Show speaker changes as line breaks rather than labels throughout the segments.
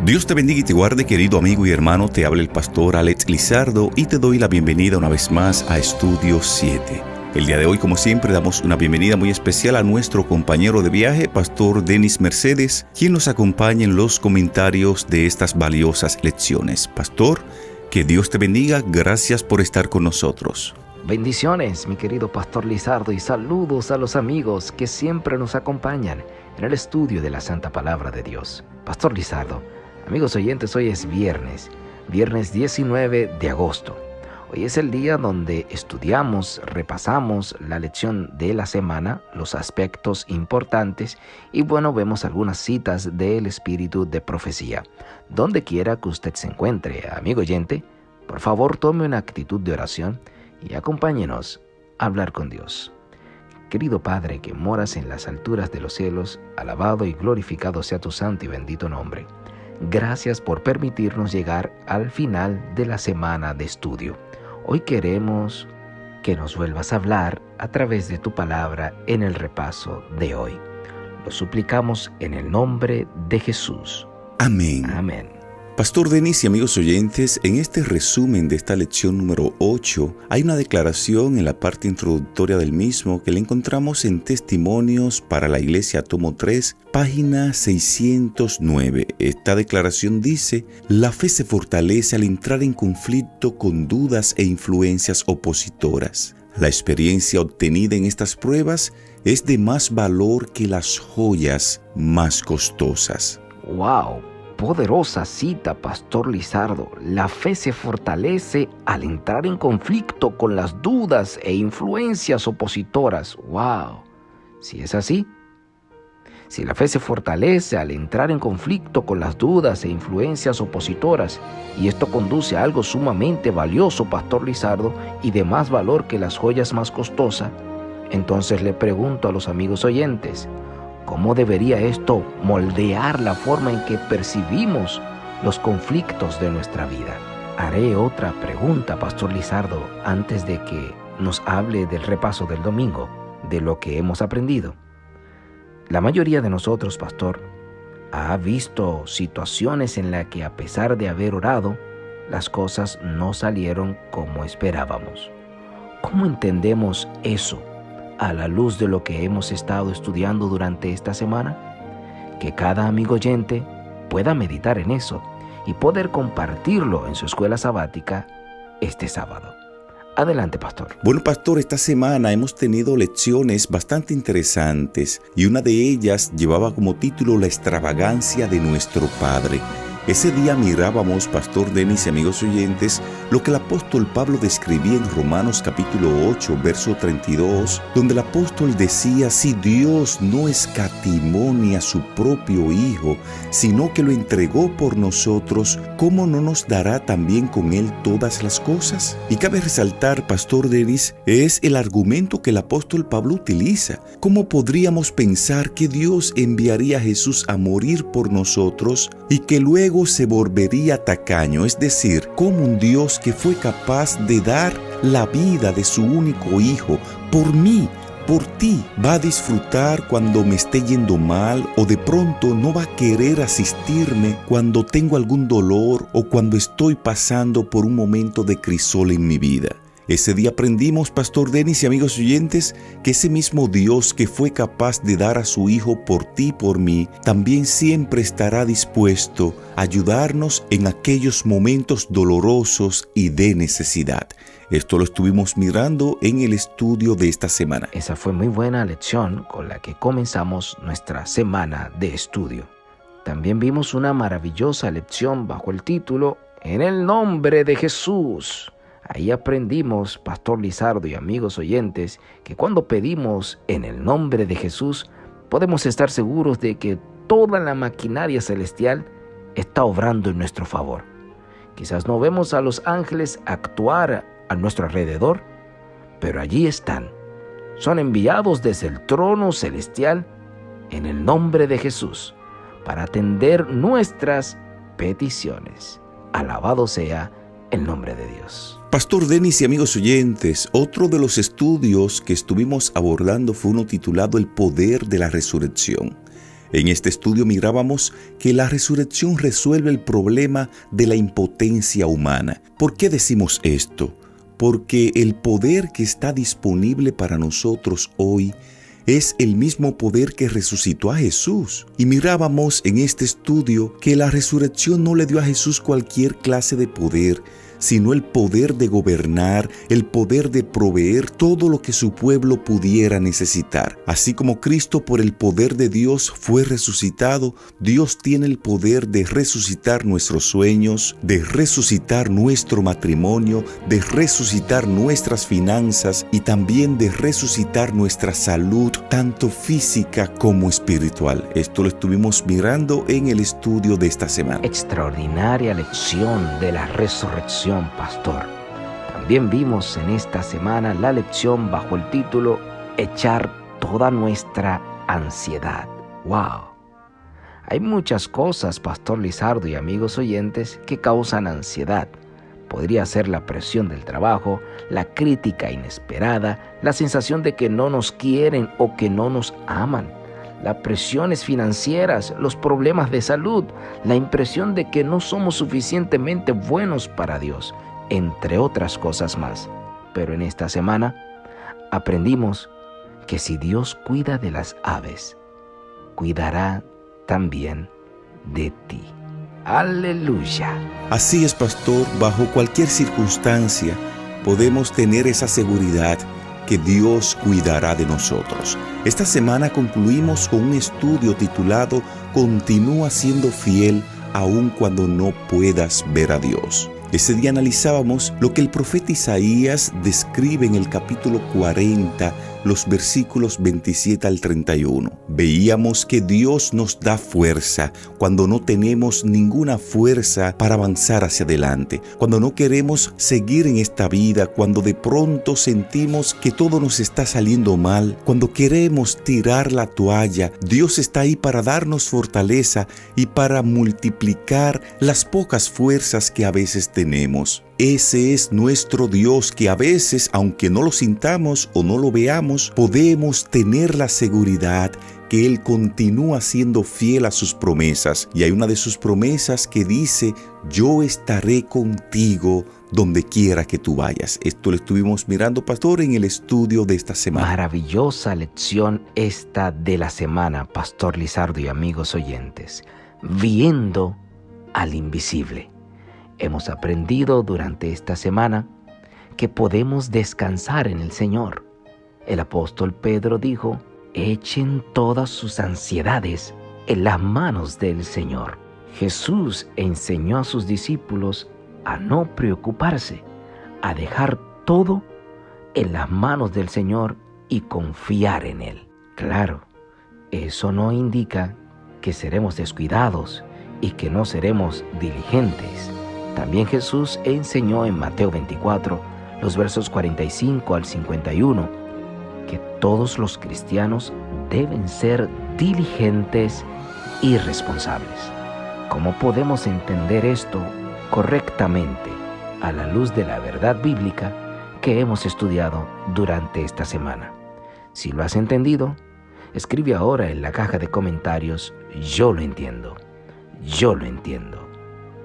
Dios te bendiga y te guarde, querido amigo y hermano. Te habla el pastor Alex Lizardo y te doy la bienvenida una vez más a Estudio 7. El día de hoy, como siempre, damos una bienvenida muy especial a nuestro compañero de viaje, Pastor Denis Mercedes, quien nos acompaña en los comentarios de estas valiosas lecciones. Pastor, que Dios te bendiga. Gracias por estar con nosotros.
Bendiciones, mi querido Pastor Lizardo, y saludos a los amigos que siempre nos acompañan en el estudio de la Santa Palabra de Dios. Pastor Lizardo, amigos oyentes, hoy es viernes 19 de agosto. Hoy es el día donde estudiamos, repasamos la lección de la semana, los aspectos importantes y vemos algunas citas del espíritu de profecía. Donde quiera que usted se encuentre, amigo oyente, por favor tome una actitud de oración y acompáñenos a hablar con Dios. Querido Padre que moras en las alturas de los cielos, alabado y glorificado sea tu santo y bendito nombre. Gracias por permitirnos llegar al final de la semana de estudio. Hoy queremos que nos vuelvas a hablar a través de tu palabra en el repaso de hoy. Lo suplicamos en el nombre de Jesús.
Amén.
Amén.
Pastor Denis y amigos oyentes, en este resumen de esta lección número 8, hay una declaración en la parte introductoria del mismo que la encontramos en Testimonios para la Iglesia, tomo 3, página 609. Esta declaración dice: la fe se fortalece al entrar en conflicto con dudas e influencias opositoras. La experiencia obtenida en estas pruebas es de más valor que las joyas más costosas.
¡Wow! Poderosa cita, Pastor Lizardo. La fe se fortalece al entrar en conflicto con las dudas e influencias opositoras. ¡Wow! Si es así, si la fe se fortalece al entrar en conflicto con las dudas e influencias opositoras, y esto conduce a algo sumamente valioso, Pastor Lizardo, y de más valor que las joyas más costosas, entonces le pregunto a los amigos oyentes, ¿cómo debería esto moldear la forma en que percibimos los conflictos de nuestra vida? Haré otra pregunta, Pastor Lizardo, antes de que nos hable del repaso del domingo, de lo que hemos aprendido. La mayoría de nosotros, Pastor, ha visto situaciones en las que a pesar de haber orado, las cosas no salieron como esperábamos. ¿Cómo entendemos eso a la luz de lo que hemos estado estudiando durante esta semana? Que cada amigo oyente pueda meditar en eso y poder compartirlo en su escuela sabática este sábado. Adelante, Pastor.
Bueno, Pastor, esta semana hemos tenido lecciones bastante interesantes y una de ellas llevaba como título La extravagancia de nuestro Padre. Ese día mirábamos, Pastor Denis y amigos oyentes, lo que el apóstol Pablo describía en Romanos capítulo 8, verso 32, donde el apóstol decía: si Dios no escatimó ni a su propio Hijo, sino que lo entregó por nosotros, ¿cómo no nos dará también con Él todas las cosas? Y cabe resaltar, Pastor Denis, es el argumento que el apóstol Pablo utiliza. ¿Cómo podríamos pensar que Dios enviaría a Jesús a morir por nosotros y que luego se volvería tacaño? Es decir, como un Dios que fue capaz de dar la vida de su único Hijo por mí, por ti, va a disfrutar cuando me esté yendo mal, o de pronto no va a querer asistirme cuando tengo algún dolor o cuando estoy pasando por un momento de crisol en mi vida. Ese día aprendimos, Pastor Denis y amigos oyentes, que ese mismo Dios que fue capaz de dar a su Hijo por ti y por mí, también siempre estará dispuesto a ayudarnos en aquellos momentos dolorosos y de necesidad. Esto lo estuvimos mirando en el estudio de esta semana.
Esa fue muy buena lección con la que comenzamos nuestra semana de estudio. También vimos una maravillosa lección bajo el título En el nombre de Jesús. Ahí aprendimos, Pastor Lizardo y amigos oyentes, que cuando pedimos en el nombre de Jesús, podemos estar seguros de que toda la maquinaria celestial está obrando en nuestro favor. Quizás no vemos a los ángeles actuar a nuestro alrededor, pero allí están. Son enviados desde el trono celestial en el nombre de Jesús para atender nuestras peticiones. Alabado sea el nombre de Dios.
Pastor Denis y amigos oyentes, otro de los estudios que estuvimos abordando fue uno titulado El poder de la resurrección. En este estudio mirábamos que la resurrección resuelve el problema de la impotencia humana. ¿Por qué decimos esto? Porque el poder que está disponible para nosotros hoy es el mismo poder que resucitó a Jesús. Y mirábamos en este estudio que la resurrección no le dio a Jesús cualquier clase de poder, sino el poder de gobernar, el poder de proveer todo lo que su pueblo pudiera necesitar. Así como Cristo por el poder de Dios fue resucitado, Dios tiene el poder de resucitar nuestros sueños, de resucitar nuestro matrimonio, de resucitar nuestras finanzas y también de resucitar nuestra salud, tanto física como espiritual. Esto lo estuvimos mirando en el estudio de esta semana.
Extraordinaria lección de la resurrección, pastor. También vimos en esta semana la lección bajo el título Echar toda nuestra ansiedad. ¡Wow! Hay muchas cosas, pastor Lizardo y amigos oyentes, que causan ansiedad. Podría ser la presión del trabajo, la crítica inesperada, la sensación de que no nos quieren o que no nos aman, las presiones financieras, los problemas de salud, la impresión de que no somos suficientemente buenos para Dios, entre otras cosas más. Pero en esta semana aprendimos que si Dios cuida de las aves, cuidará también de ti. ¡Aleluya!
Así es, pastor, bajo cualquier circunstancia podemos tener esa seguridad que Dios cuidará de nosotros. Esta semana concluimos con un estudio titulado Continúa siendo fiel aun cuando no puedas ver a Dios. Ese día analizábamos lo que el profeta Isaías describe en el capítulo 40, los versículos 27 al 31. Veíamos que Dios nos da fuerza cuando no tenemos ninguna fuerza para avanzar hacia adelante, cuando no queremos seguir en esta vida, cuando de pronto sentimos que todo nos está saliendo mal, cuando queremos tirar la toalla. Dios está ahí para darnos fortaleza y para multiplicar las pocas fuerzas que a veces tenemos. Ese es nuestro Dios que a veces, aunque no lo sintamos o no lo veamos, podemos tener la seguridad que Él continúa siendo fiel a sus promesas. Y hay una de sus promesas que dice, yo estaré contigo donde quiera que tú vayas. Esto lo estuvimos mirando, pastor, en el estudio de esta semana.
Maravillosa lección esta de la semana, pastor Lizardo y amigos oyentes. Viendo al invisible. Hemos aprendido durante esta semana que podemos descansar en el Señor. El apóstol Pedro dijo, echen todas sus ansiedades en las manos del Señor. Jesús enseñó a sus discípulos a no preocuparse, a dejar todo en las manos del Señor y confiar en Él. Claro, eso no indica que seremos descuidados y que no seremos diligentes. También Jesús enseñó en Mateo 24, los versos 45 al 51, que todos los cristianos deben ser diligentes y responsables. ¿Cómo podemos entender esto correctamente a la luz de la verdad bíblica que hemos estudiado durante esta semana? Si lo has entendido, escribe ahora en la caja de comentarios, yo lo entiendo. Yo lo entiendo.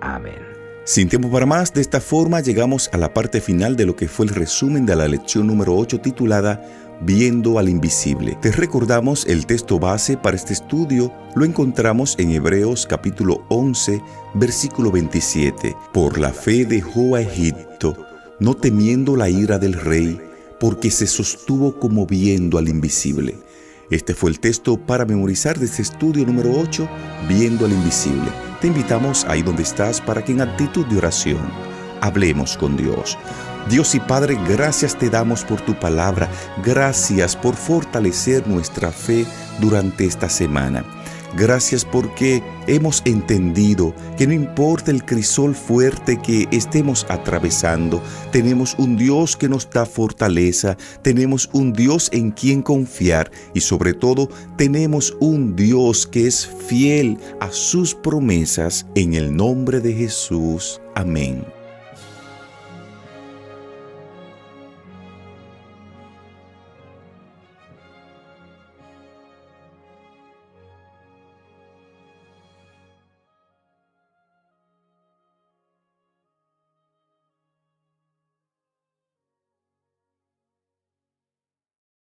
Amén.
Sin tiempo para más, de esta forma llegamos a la parte final de lo que fue el resumen de la lección número 8 titulada Viendo al Invisible. Te recordamos el texto base para este estudio, lo encontramos en Hebreos capítulo 11, versículo 27. Por la fe dejó a Egipto, no temiendo la ira del rey, porque se sostuvo como viendo al invisible. Este fue el texto para memorizar de este estudio número 8, Viendo al Invisible. Te invitamos ahí donde estás para que en actitud de oración hablemos con Dios. Dios y Padre, gracias te damos por tu palabra. Gracias por fortalecer nuestra fe durante esta semana. Gracias porque hemos entendido que no importa el crisol fuerte que estemos atravesando, tenemos un Dios que nos da fortaleza, tenemos un Dios en quien confiar y sobre todo tenemos un Dios que es fiel a sus promesas. En el nombre de Jesús. Amén.